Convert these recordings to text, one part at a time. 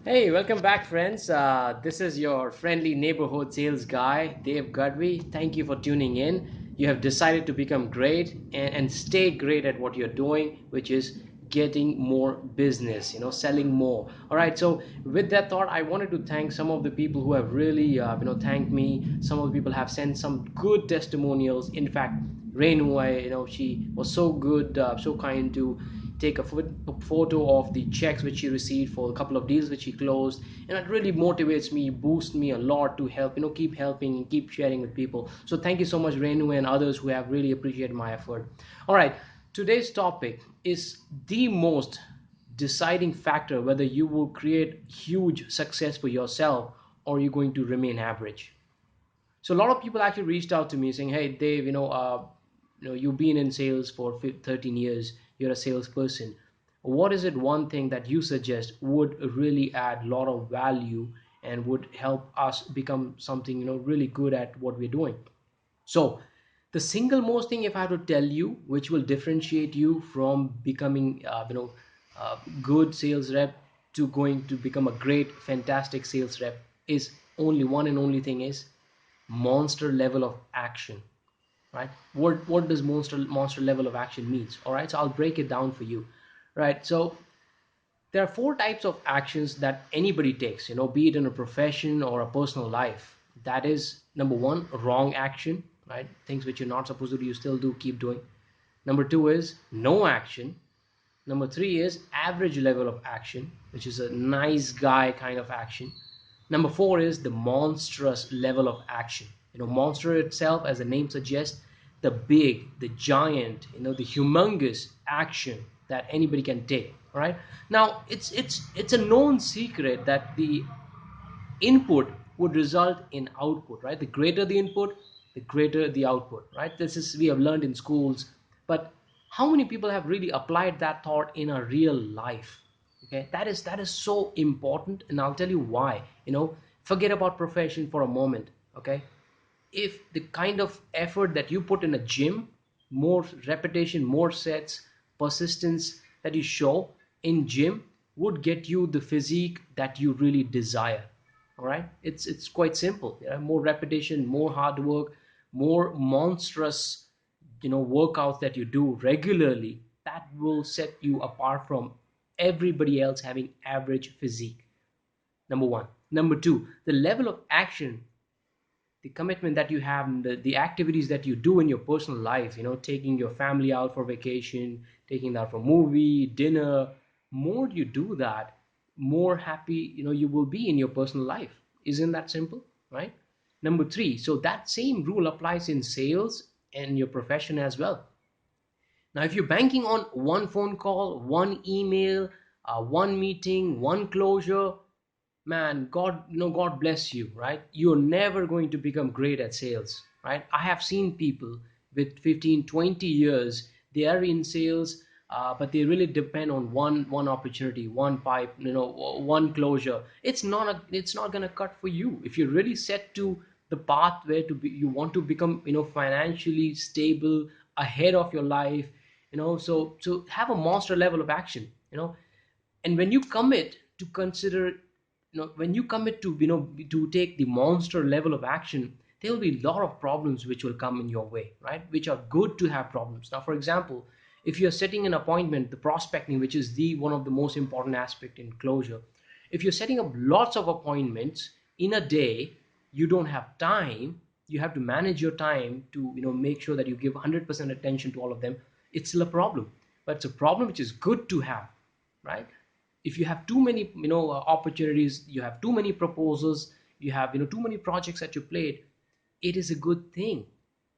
Hey, welcome back, friends. This is your friendly neighborhood sales guy, Dave Gadhvi. Thank you for tuning in. You have decided to become great and stay great at what you're doing, which is getting more business, selling more. All right. So, with that thought, I wanted to thank some of the people who have really, thanked me. Some of the people have sent some good testimonials. In fact, Renu, she was so good, so kind to take a photo of the checks which she received for a couple of deals which she closed, and it really motivates me, boosts me a lot to help, keep helping and keep sharing with people. So thank you so much, Renu, and others who have really appreciated my effort. All right, today's topic is the most deciding factor whether you will create huge success for yourself or you're going to remain average. So a lot of people actually reached out to me saying, "Hey, Dave, you've been in sales for 13 years. You're a salesperson. What is it one thing that you suggest would really add a lot of value and would help us become something really good at what we're doing?" So the single most thing, if I have to tell you, which will differentiate you from becoming good sales rep to going to become a great, fantastic sales rep, is only one and only thing is monster level of action. Right? What does monster level of action means? All right, so I'll break it down for you. Right? So there are four types of actions that anybody takes, be it in a profession or a personal life. That is, number one, wrong action. Right? Things which you're not supposed to do, you still do, keep doing. Number two is no action. Number three is average level of action, which is a nice guy kind of action. Number four is the monstrous level of action. Monster itself, as the name suggests, the big, the giant, the humongous action that anybody can take. All right. Now, it's a known secret that the input would result in output, right? The greater the input, the greater the output, right? This is we have learned in schools, but how many people have really applied that thought in a real life? Okay, that is so important, and I'll tell you why. Forget about profession for a moment. Okay, if the kind of effort that you put in a gym, more repetition, more sets, persistence that you show in gym would get you the physique that you really desire. All right, it's quite simple. More repetition, more hard work, more monstrous workouts that you do regularly, that will set you apart from everybody else having average physique. Number one. Number two, the level of action, the commitment that you have, and the activities that you do in your personal life, taking your family out for vacation, taking them out for movie, dinner. More you do that, more happy you will be in your personal life. Isn't that simple? Right? Number three, so that same rule applies in sales and your profession as well. Now if you're banking on one phone call, one email, one meeting, one closure, man, God bless you. Right? You're never going to become great at sales. Right? I have seen people with 15, 20 years, they are in sales, but they really depend on one opportunity, one pipe, one closure. It's not going to cut for you if you're really set to the path where to be. You want to become financially stable, ahead of your life. So have a monster level of action. And when you commit to consider, when you commit to to take the monster level of action, there will be a lot of problems which will come in your way, right? Which are good to have problems. Now, for example, if you're setting an appointment, the prospecting, which is the one of the most important aspect in closure, if you're setting up lots of appointments in a day, you don't have time. You have to manage your time to make sure that you give 100% attention to all of them. It's still a problem, but it's a problem which is good to have, right? If you have too many opportunities, you have too many proposals, you have too many projects at your plate, it is a good thing,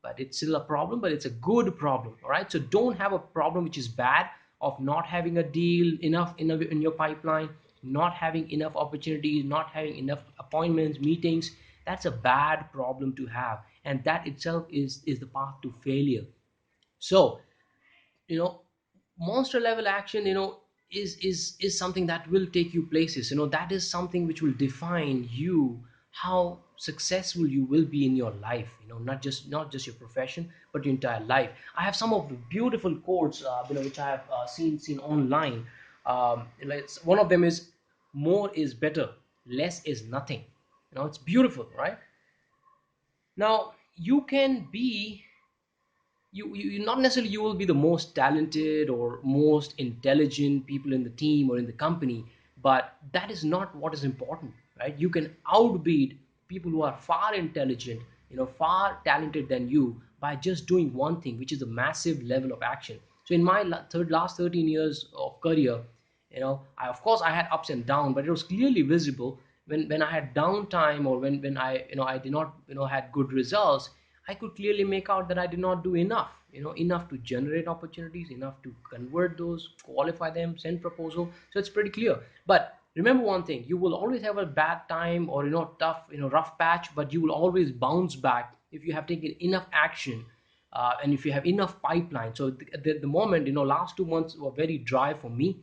but it's still a problem, but it's a good problem. All right, so don't have a problem which is bad, of not having a deal enough in your pipeline, not having enough opportunities, not having enough appointments, meetings. That's a bad problem to have, and that itself is the path to failure. So you know monster level action is something that will take you places. That is something which will define you, how successful you will be in your life. Not just your profession, but your entire life. I have some of the beautiful quotes which I have seen online. One of them is, more is better, less is nothing. It's beautiful, right? Now you can be, you not necessarily you will be the most talented or most intelligent people in the team or in the company, but that is not what is important, right? You can outbeat people who are far intelligent, far talented than you, by just doing one thing, which is a massive level of action. So in my last 13 years of career, of course I had ups and downs, but it was clearly visible when I had downtime, or when I did not had good results. I could clearly make out that I did not do enough, enough to generate opportunities, enough to convert those, qualify them, send proposal. So it's pretty clear. But remember one thing: you will always have a bad time, or tough, rough patch, but you will always bounce back if you have taken enough action, and if you have enough pipeline. So the moment, last 2 months were very dry for me,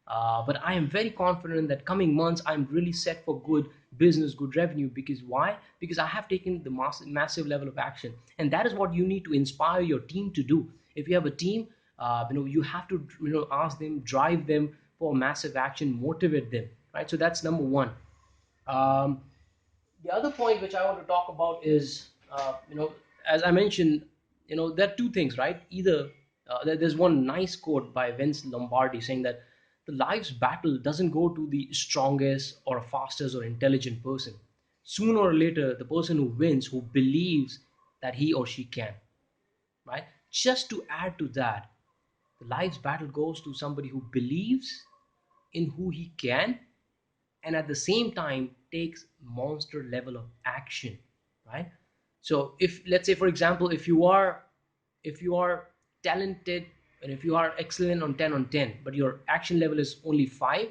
but I am very confident that coming months I'm really set for good business, good revenue. Because why? Because I have taken the massive level of action, and that is what you need to inspire your team to do. If you have a team, you have to ask them, drive them for massive action, motivate them, right? So that's number one. Um, the other point which I want to talk about is, as I mentioned, there are two things, right? Either there's one nice quote by Vince Lombardi saying that the life's battle doesn't go to the strongest or fastest or intelligent person. Sooner or later, the person who wins, who believes that he or she can, right? Just to add to that, the life's battle goes to somebody who believes in who he can, and at the same time takes monster level of action, right? So if, let's say for example, if you are talented, and if you are excellent on 10 on 10, but your action level is only 5,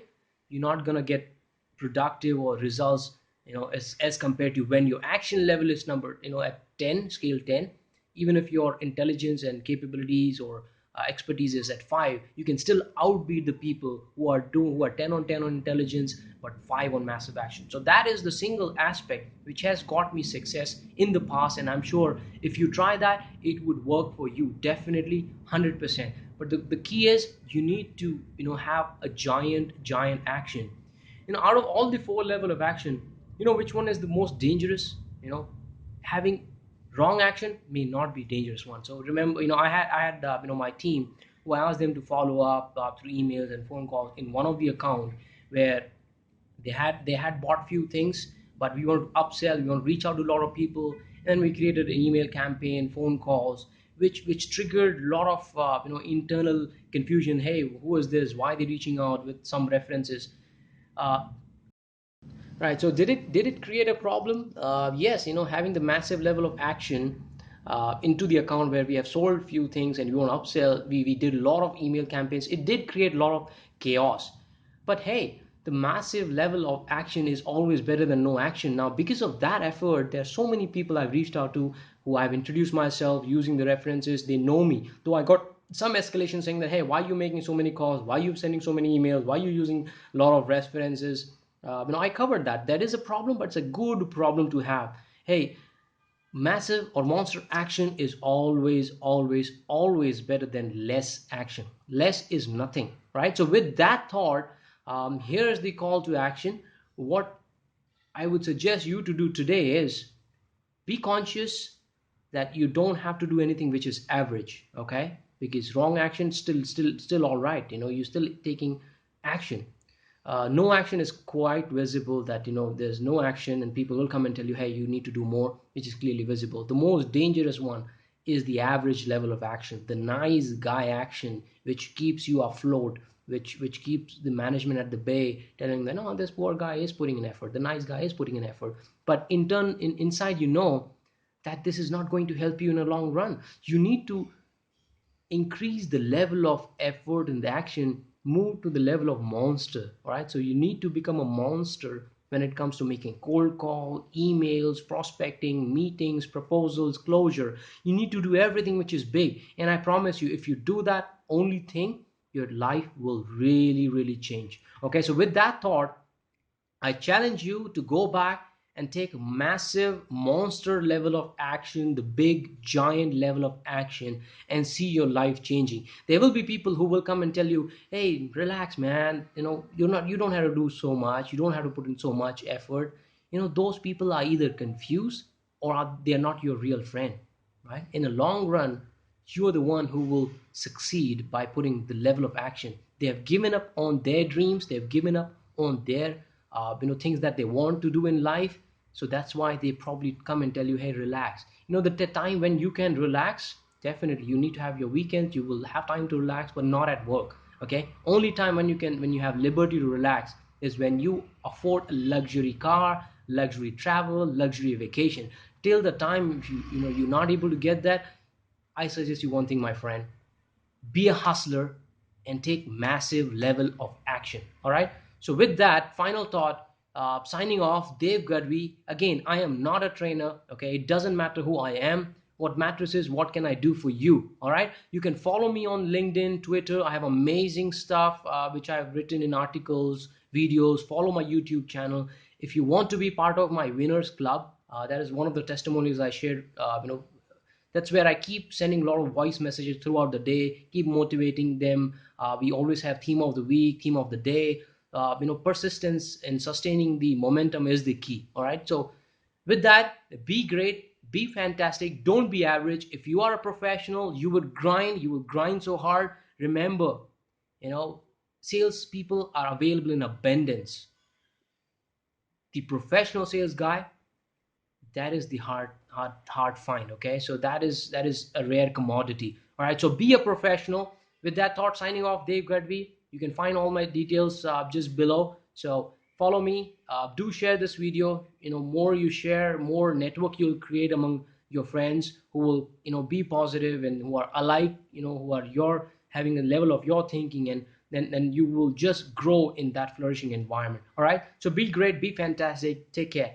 you're not going to get productive or results, as compared to when your action level is number, at 10, scale 10. Even if your intelligence and capabilities or expertise is at 5, you can still outbeat the people who are 10 on 10 on intelligence, but 5 on massive action. So that is the single aspect which has got me success in the past, and I'm sure if you try that, it would work for you, definitely 100%. But the key is, you need to have a giant action. Out of all the 4 level of action, which one is the most dangerous? Having wrong action may not be dangerous one. So remember, I had my team, who I asked them to follow up through emails and phone calls in one of the account, where they had bought few things, but we want to upsell, we want to reach out to a lot of people. And we created an email campaign, phone calls, which triggered a lot of internal confusion. Hey, who is this? Why are they reaching out with some references? uh, Right. So did it create a problem? Yes. Having the massive level of action into the account, where we have sold few things and we want to upsell. We did a lot of email campaigns. It did create a lot of chaos. But hey, the massive level of action is always better than no action. Now, because of that effort, there are so many people I've reached out to, who I've introduced myself using the references. They know me. Though I got some escalation saying that, hey, why are you making so many calls? Why are you sending so many emails? Why are you using a lot of references? I covered that. That is a problem, but it's a good problem to have. Hey, massive or monster action is always better than less action. Less is nothing, right? So with that thought, here's the call to action. What I would suggest you to do today is, be conscious that you don't have to do anything which is average, okay? Because wrong action still all right. You're still taking action. No action is quite visible, that there's no action, and people will come and tell you, hey, you need to do more, which is clearly visible. The most dangerous one is the average level of action, the nice guy action, which keeps you afloat, which keeps the management at the bay, telling them, no, this poor guy is putting an effort, the nice guy is putting an effort. But inside, that this is not going to help you in a long run. You need to increase the level of effort and the action, move to the level of monster. All right, so you need to become a monster when it comes to making cold call, emails, prospecting, meetings, proposals, closure. You need to do everything which is big, and I promise you, if you do that only thing, your life will really change. Okay, so with that thought, I challenge you to go back and take massive monster level of action, the big giant level of action, and see your life changing. There will be people who will come and tell you, hey, relax, man, you don't have to do so much, you don't have to put in so much effort. Those people are either confused or they're not your real friend, right? In the long run, you are the one who will succeed by putting the level of action. They have given up on their dreams, they've given up on their things that they want to do in life. So that's why they probably come and tell you, hey, relax. The time when you can relax, definitely you need to have your weekends, you will have time to relax, but not at work. Okay, only time when you have liberty to relax is when you afford a luxury car, luxury travel, luxury vacation. Till the time if you're not able to get that, I suggest you one thing, my friend: be a hustler and take massive level of action. All right, so with that final thought, signing off, Dave Gadhvi. Again, I am not a trainer. Okay, it doesn't matter who I am. What matters is what can I do for you. All right, you can follow me on LinkedIn, Twitter. I have amazing stuff which I have written in articles, videos. Follow my YouTube channel. If you want to be part of my winners club, that is one of the testimonials I shared. That's where I keep sending a lot of voice messages throughout the day, keep motivating them. We always have theme of the week, theme of the day. Persistence and sustaining the momentum is the key. All right, so with that, be great, be fantastic, don't be average. If you are a professional, you will grind so hard. Remember, you know sales people are available in abundance. The professional sales guy, that is the hard find. Okay, so that is a rare commodity. All right, so be a professional. With that thought, signing off, Dave Gadhvi. You can find all my details just below. So follow me, do share this video. More you share, more network you'll create among your friends who will be positive and who are alike, who are your having a level of your thinking, and then you will just grow in that flourishing environment. All right, so be great, be fantastic, take care.